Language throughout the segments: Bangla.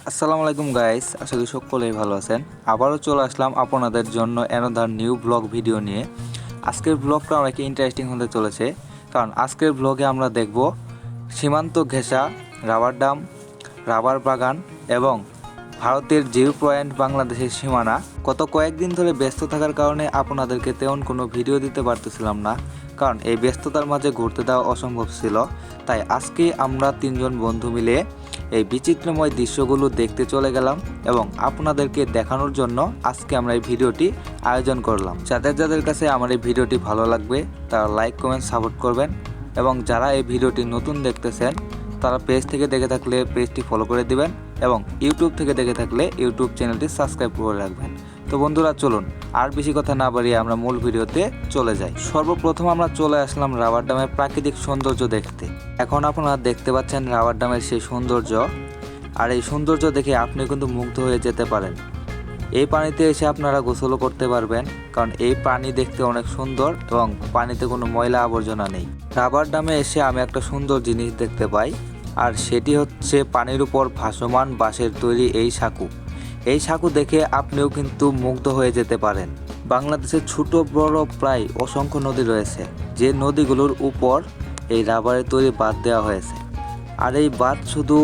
আসসালামু আলাইকুম গাইস, আশা করি সকলেই ভালো আছেন। আবারও চলে আসলাম আপনাদের জন্য অ্যানাদার নিউ ব্লগ ভিডিও নিয়ে। আজকের ব্লগটা অনেক ইন্টারেস্টিং হতে চলেছে, কারণ আজকের ব্লগে আমরা দেখব সীমান্ত ঘেঁষা রাবার ড্যাম, রাবার বাগান এবং ভারতের জিরো পয়েন্ট বাংলাদেশের সীমানা। গত কয়েকদিন ধরে ব্যস্ত থাকার কারণে আপনাদেরকে তেমন কোনো ভিডিও দিতে পারতেছিলাম না, কারণ এই ব্যস্ততার মাঝে ঘুরতে দেওয়া অসম্ভব ছিল। তাই আজকে আমরা তিনজন বন্ধু মিলে এই বিচিত্রময় দৃশ্যগুলো দেখতে চলে গেলাম এবং আপনাদেরকে দেখানোর জন্য আজকে আমরা এই ভিডিওটি আয়োজন করলাম। যাদের যাদের কাছে আমার এই ভিডিওটি ভালো লাগবে তারা লাইক কমেন্ট সাপোর্ট করবেন, এবং যারা এই ভিডিওটি নতুন দেখতেছেন তারা পেজ থেকে দেখে থাকলে পেজটি ফলো করে দিবেন, এবং ইউটিউব থেকে দেখে থাকলে ইউটিউব চ্যানেলটি সাবস্ক্রাইব করে রাখবেন। তো বন্ধুরা চলুন আর বেশি কথা না বাড়িয়ে আমরা মূল ভিডিওতে চলে যাই। সর্বপ্রথম আমরা চলে আসলাম রাবার ড্যামের প্রাকৃতিক সৌন্দর্য দেখতে। এখন আপনারা দেখতে পাচ্ছেন রাবার ড্যামের সেই সৌন্দর্য, আর এই সৌন্দর্য দেখে আপনি কিন্তু মুগ্ধ হয়ে যেতে পারেন। এই পানিতে এসে আপনারা গোসলও করতে পারবেন, কারণ এই পানি দেখতে অনেক সুন্দর এবং পানিতে কোনো ময়লা আবর্জনা নেই। রাবার ড্যামে এসে আমি একটা সুন্দর জিনিস দেখতে পাই, আর সেটি হচ্ছে পানির উপর ভাসমান বাঁশের তৈরি এই সাঁকো। এই সাঁকো দেখে আপনিও কিন্তু মুগ্ধ হয়ে যেতে পারেন। বাংলাদেশের ছোট বড় প্রায় অসংখ্য নদী রয়েছে, যে নদীগুলোর উপর এই রাবারের তৈরি বাঁধ দেওয়া হয়েছে। আর এই বাঁধ শুধু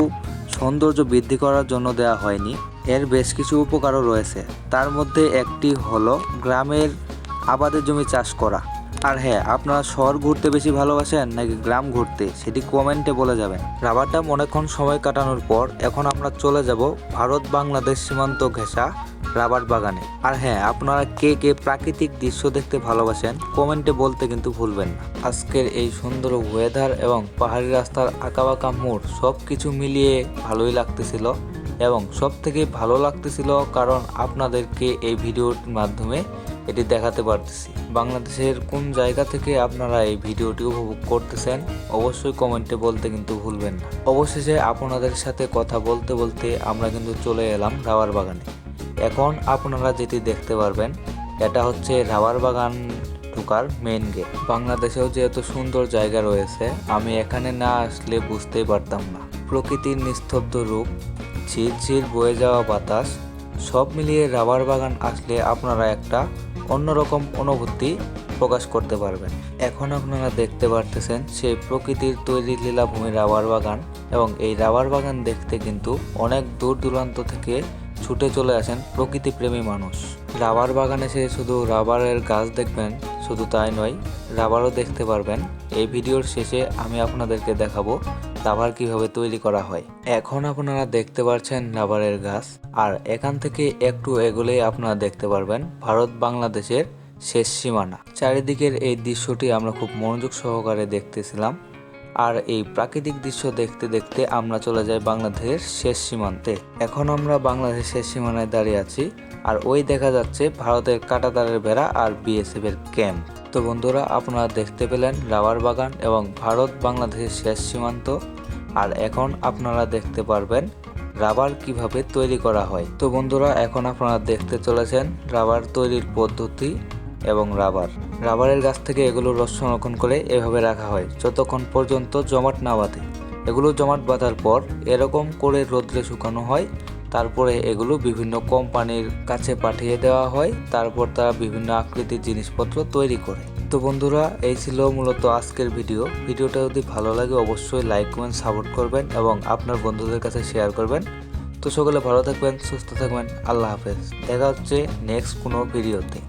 সৌন্দর্য বৃদ্ধি করার জন্য দেওয়া হয়নি, এর বেশ কিছু উপকারও রয়েছে। তার মধ্যে একটি হলো গ্রামের আবাদের জমি চাষ করা। আর হ্যাঁ, আপনারা শহর ঘুরতে বেশি ভালোবাসেন নাকি গ্রাম ঘুরতে, সেটি কমেন্টে বলে যাবেন। রাবার ড্যাম অনেকক্ষণ সময় কাটানোর পর এখন আমরা চলে যাব ভারত বাংলাদেশ সীমান্ত ঘেঁষা রাবার বাগানে। আর হ্যাঁ, আপনারা কে কে প্রাকৃতিক দৃশ্য দেখতে ভালোবাসেন কমেন্টে বলতে কিন্তু ভুলবেন না। আজকের এই সুন্দর ওয়েদার এবং পাহাড়ি রাস্তার আঁকাবাঁকা মোড় সব কিছু মিলিয়ে ভালোই লাগতেছিল, এবং সব থেকে ভালো লাগতেছিল কারণ আপনাদেরকে এই ভিডিওর মাধ্যমে এটি দেখাতে পারতেছি। বাংলাদেশের কোন জায়গা থেকে আপনারা এই ভিডিওটি উপভোগ করতেছেন অবশ্যই কমেন্টে বলতে কিন্তু ভুলবেন না। অবশেষে আপনাদের সাথে কথা বলতে বলতে আমরা কিন্তু চলে এলাম রাবার বাগানে। এখন আপনারা যেটি দেখতে পারবেন এটা হচ্ছে রাবার বাগান ঢোকার মেইন গেট। বাংলাদেশেও যে এত সুন্দর জায়গা রয়েছে আমি এখানে না আসলে বুঝতেই পারতাম না। প্রকৃতির নিস্তব্ধ রূপ, ঝিরঝির বয়ে যাওয়া বাতাস, সব মিলিয়ে রাবার বাগান আসলে আপনারা একটা অন্যরকম অনুভূতি প্রকাশ করতে পারবেন। এখন আপনারা দেখতে পারতেছেন সেই প্রকৃতির তৈরি লীলাভূমি রাবার বাগান, এবং এই রাবার বাগান দেখতে কিন্তু অনেক দূর দূরান্ত থেকে ছুটে চলে আসেন প্রকৃতিপ্রেমী মানুষ। রাবার বাগানে এসে শুধু রাবারের গাছ দেখবেন শুধু তাই নয়, রাবারও দেখতে পারবেন। এই ভিডিওর শেষে আমি আপনাদেরকে দেখাবো রাবার কিভাবে তৈরি করা হয়। এখন আপনারা দেখতে পাচ্ছেন রাবারের গাছ, আর এখান থেকে একটু এগোলেই আপনারা দেখতে পারবেন ভারত বাংলাদেশের শেষ সীমানা। চারিদিকের এই দৃশ্যটি আমরা খুব মনোযোগ সহকারে দেখতেছিলাম, আর এই প্রাকৃতিক দৃশ্য দেখতে দেখতে আমরা চলে যাই বাংলাদেশের শেষ সীমান্তে। এখন আমরা বাংলাদেশের শেষ সীমানায় দাঁড়িয়ে আছি, আর ওই দেখা যাচ্ছে ভারতের কাঁটাতারের বেড়া আর বিএসএফ এর ক্যাম্প। তো বন্ধুরা, আপনারা দেখতে পেলেন রাবার বাগান এবং ভারত বাংলাদেশের শেষ সীমান্ত, আর এখন আপনারা দেখতে পারবেন রাবার কিভাবে তৈরি করা হয়। তো বন্ধুরা, এখন আপনারা দেখতে চলেছেন রাবার তৈরির পদ্ধতি এবং রাবারের গাছ থেকে এগুলো রস সংরক্ষণ করে এভাবে রাখা হয় যতক্ষণ পর্যন্ত জমাট না বাঁধে। এগুলো জমাট বাঁধার পর এরকম করে রোদ্রে শুকানো হয়, তারপরে এগুলো বিভিন্ন কোম্পানির কাছে পাঠিয়ে দেওয়া হয়, তারপর তারা বিভিন্ন আকৃতির জিনিসপত্র তৈরি করে। তো বন্ধুরা, এই ছিল মূলত আজকের ভিডিওটা যদি ভালো লাগে অবশ্যই লাইক কমেন্ট সাপোর্ট করবেন এবং আপনার বন্ধুদের কাছে শেয়ার করবেন। তো সকলে ভালো থাকবেন, সুস্থ থাকবেন, আল্লাহ হাফেজ। দেখা হচ্ছে নেক্সট কোনো ভিডিওতে।